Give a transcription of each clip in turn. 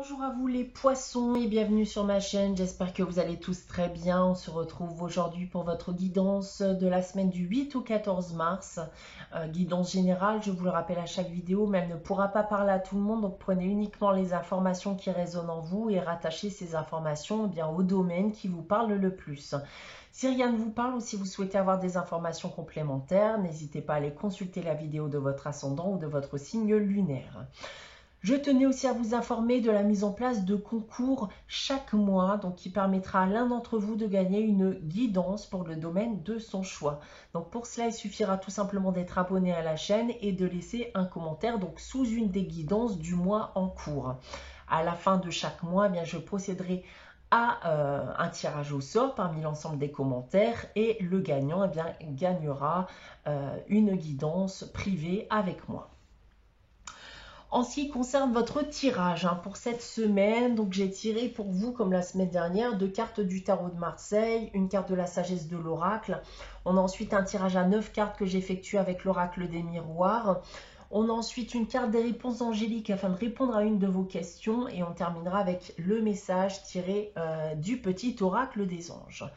Bonjour à vous les poissons et bienvenue sur ma chaîne, j'espère que vous allez tous très bien. On se retrouve aujourd'hui pour votre guidance de la semaine du 8 au 14 mars. Guidance générale, je vous le rappelle à chaque vidéo, mais elle ne pourra pas parler à tout le monde, donc prenez uniquement les informations qui résonnent en vous et rattachez ces informations au domaine qui vous parle le plus. Si rien ne vous parle ou si vous souhaitez avoir des informations complémentaires, n'hésitez pas à aller consulter la vidéo de votre ascendant ou de votre signe lunaire. Je tenais aussi à vous informer de la mise en place de concours chaque mois, donc qui permettra à l'un d'entre vous de gagner une guidance pour le domaine de son choix. Donc pour cela, il suffira tout simplement d'être abonné à la chaîne et de laisser un commentaire donc sous une des guidances du mois en cours. À la fin de chaque mois, je procéderai à un tirage au sort parmi l'ensemble des commentaires et le gagnant gagnera une guidance privée avec moi. En ce qui concerne votre tirage pour cette semaine, donc j'ai tiré pour vous, comme la semaine dernière, 2 cartes du tarot de Marseille, une carte de la sagesse de l'oracle. On a ensuite un tirage à 9 cartes que j'effectue avec l'oracle des miroirs. On a ensuite une carte des réponses angéliques afin de répondre à une de vos questions. Et on terminera avec le message tiré du petit oracle des anges.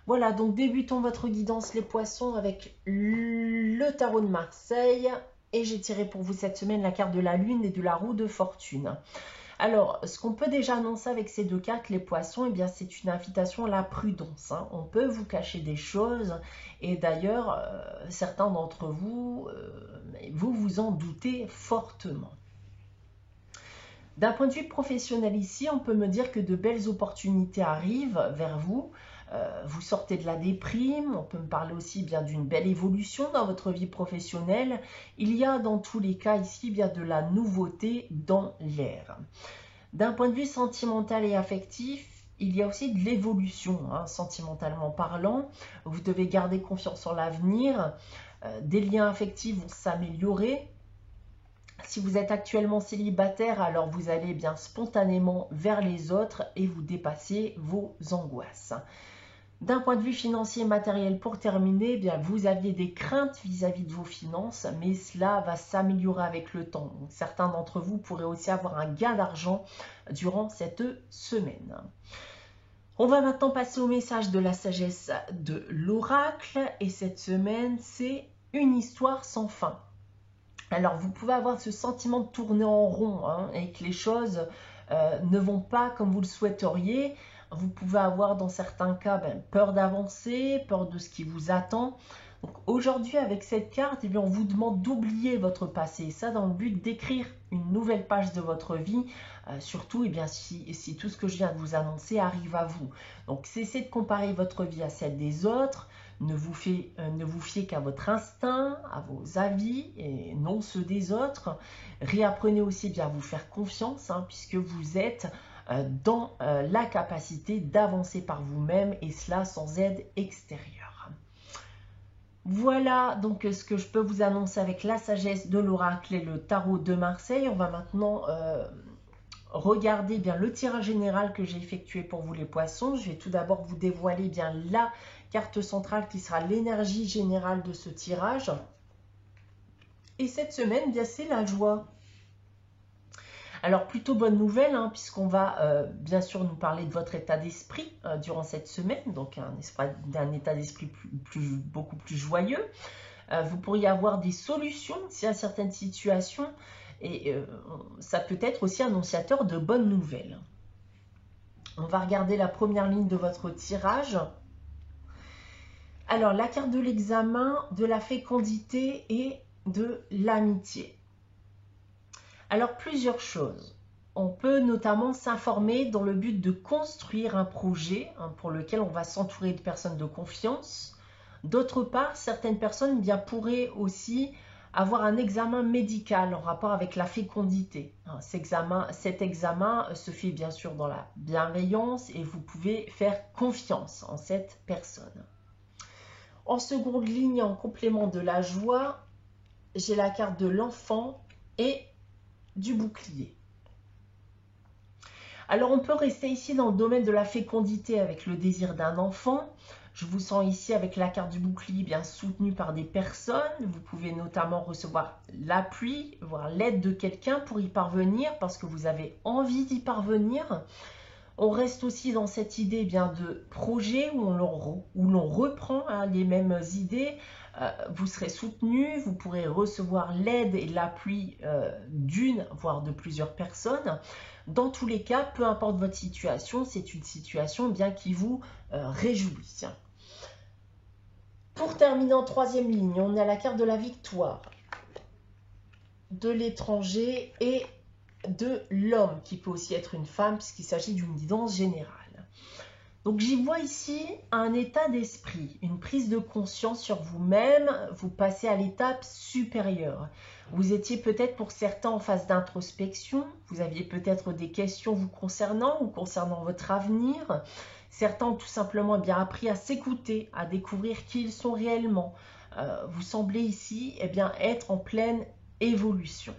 Voilà, donc débutons votre guidance les poissons avec le tarot de Marseille. Et j'ai tiré pour vous cette semaine la carte de la lune et de la roue de fortune. Alors, ce qu'on peut déjà annoncer avec ces deux cartes, les poissons, c'est une invitation à la prudence. On peut vous cacher des choses et d'ailleurs, certains d'entre vous, vous vous en doutez fortement. D'un point de vue professionnel ici, on peut me dire que de belles opportunités arrivent vers vous. Vous sortez de la déprime, on peut me parler aussi d'une belle évolution dans votre vie professionnelle. Il y a dans tous les cas ici de la nouveauté dans l'air. D'un point de vue sentimental et affectif, il y a aussi de l'évolution, sentimentalement parlant. Vous devez garder confiance en l'avenir. Des liens affectifs vont s'améliorer. Si vous êtes actuellement célibataire, alors vous allez spontanément vers les autres et vous dépassez vos angoisses. D'un point de vue financier et matériel, pour terminer, vous aviez des craintes vis-à-vis de vos finances, mais cela va s'améliorer avec le temps. Donc, certains d'entre vous pourraient aussi avoir un gain d'argent durant cette semaine. On va maintenant passer au message de la sagesse de l'oracle. Et cette semaine, c'est une histoire sans fin. Alors, vous pouvez avoir ce sentiment de tourner en rond et que les choses ne vont pas comme vous le souhaiteriez. Vous pouvez avoir dans certains cas peur d'avancer, peur de ce qui vous attend. Donc aujourd'hui avec cette carte, on vous demande d'oublier votre passé. Ça dans le but d'écrire une nouvelle page de votre vie. Surtout si tout ce que je viens de vous annoncer arrive à vous. Donc cessez de comparer votre vie à celle des autres. Ne vous fiez qu'à votre instinct, à vos avis et non ceux des autres. Réapprenez aussi à vous faire confiance puisque vous êtes dans la capacité d'avancer par vous-même et cela sans aide extérieure. Voilà donc ce que je peux vous annoncer avec la sagesse de l'oracle et le tarot de Marseille. On va maintenant regarder le tirage général que j'ai effectué pour vous les poissons. Je vais tout d'abord vous dévoiler la carte centrale qui sera l'énergie générale de ce tirage. Et cette semaine, c'est la joie. Alors, plutôt bonne nouvelle, puisqu'on va bien sûr nous parler de votre état d'esprit durant cette semaine, donc un état d'esprit beaucoup plus joyeux. Vous pourriez avoir des solutions à certaines situations et ça peut être aussi annonciateur de bonnes nouvelles. On va regarder la première ligne de votre tirage. Alors, la carte de l'examen, de la fécondité et de l'amitié. Alors, plusieurs choses. On peut notamment s'informer dans le but de construire un projet pour lequel on va s'entourer de personnes de confiance. D'autre part, certaines personnes pourraient aussi avoir un examen médical en rapport avec la fécondité. Cet examen se fait bien sûr dans la bienveillance et vous pouvez faire confiance en cette personne. En seconde ligne, en complément de la joie, j'ai la carte de l'enfant et du bouclier. Alors on peut rester ici dans le domaine de la fécondité avec le désir d'un enfant. Je vous sens ici avec la carte du bouclier bien soutenu par des personnes. Vous pouvez notamment recevoir l'appui, voire l'aide de quelqu'un pour y parvenir parce que vous avez envie d'y parvenir. On reste aussi dans cette idée bien de projet où l'on reprend les mêmes idées. Vous serez soutenu, vous pourrez recevoir l'aide et l'appui d'une, voire de plusieurs personnes. Dans tous les cas, peu importe votre situation, c'est une situation bien qui vous réjouit. Pour terminer en troisième ligne, on a la carte de la victoire, de l'étranger et de l'homme, qui peut aussi être une femme, puisqu'il s'agit d'une guidance générale. Donc j'y vois ici un état d'esprit, une prise de conscience sur vous-même, vous passez à l'étape supérieure. Vous étiez peut-être pour certains en phase d'introspection, vous aviez peut-être des questions vous concernant ou concernant votre avenir. Certains ont tout simplement bien appris à s'écouter, à découvrir qui ils sont réellement. Vous semblez ici être en pleine évolution.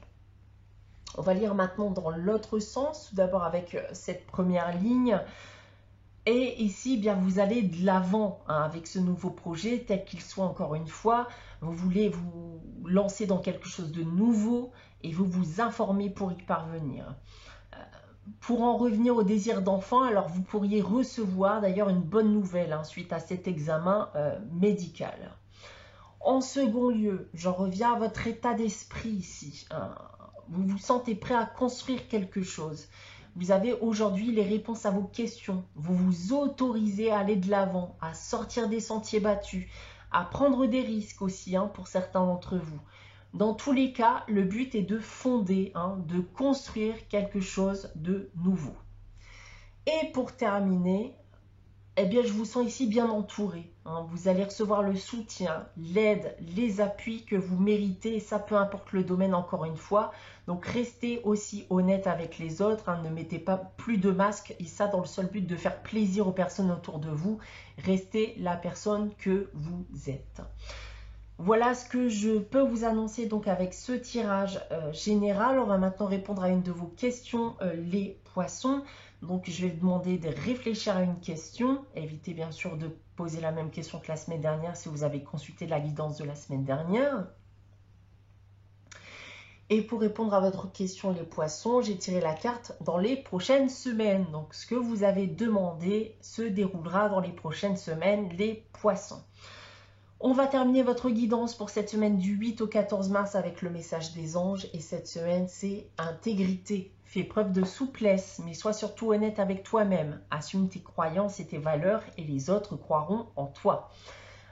On va lire maintenant dans l'autre sens, tout d'abord avec cette première ligne. Et ici, vous allez de l'avant avec ce nouveau projet, tel qu'il soit encore une fois. Vous voulez vous lancer dans quelque chose de nouveau et vous informer pour y parvenir. Pour en revenir au désir d'enfant, alors vous pourriez recevoir d'ailleurs une bonne nouvelle suite à cet examen médical. En second lieu, j'en reviens à votre état d'esprit ici. Vous vous sentez prêt à construire quelque chose. Vous avez aujourd'hui les réponses à vos questions. Vous vous autorisez à aller de l'avant, à sortir des sentiers battus, à prendre des risques aussi pour certains d'entre vous. Dans tous les cas, le but est de fonder, de construire quelque chose de nouveau. Et pour terminer, je vous sens ici bien entouré. Vous allez recevoir le soutien, l'aide, les appuis que vous méritez, et ça peu importe le domaine encore une fois. Donc restez aussi honnête avec les autres, ne mettez pas plus de masques, et ça dans le seul but de faire plaisir aux personnes autour de vous. Restez la personne que vous êtes. Voilà ce que je peux vous annoncer donc avec ce tirage général. On va maintenant répondre à une de vos questions, les poissons. Donc je vais vous demander de réfléchir à une question. Évitez bien sûr de poser la même question que la semaine dernière si vous avez consulté la guidance de la semaine dernière. Et pour répondre à votre question, les poissons, j'ai tiré la carte dans les prochaines semaines. Donc ce que vous avez demandé se déroulera dans les prochaines semaines, les poissons. On va terminer votre guidance pour cette semaine du 8 au 14 mars avec le message des anges. Et cette semaine, c'est intégrité. Fais preuve de souplesse, mais sois surtout honnête avec toi-même. Assume tes croyances et tes valeurs et les autres croiront en toi.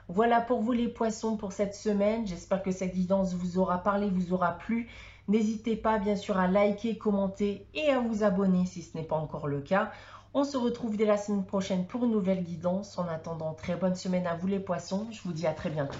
Voilà pour vous les poissons pour cette semaine. J'espère que cette guidance vous aura parlé, vous aura plu. N'hésitez pas bien sûr à liker, commenter et à vous abonner si ce n'est pas encore le cas. On se retrouve dès la semaine prochaine pour une nouvelle guidance. En attendant, très bonne semaine à vous les poissons. Je vous dis à très bientôt.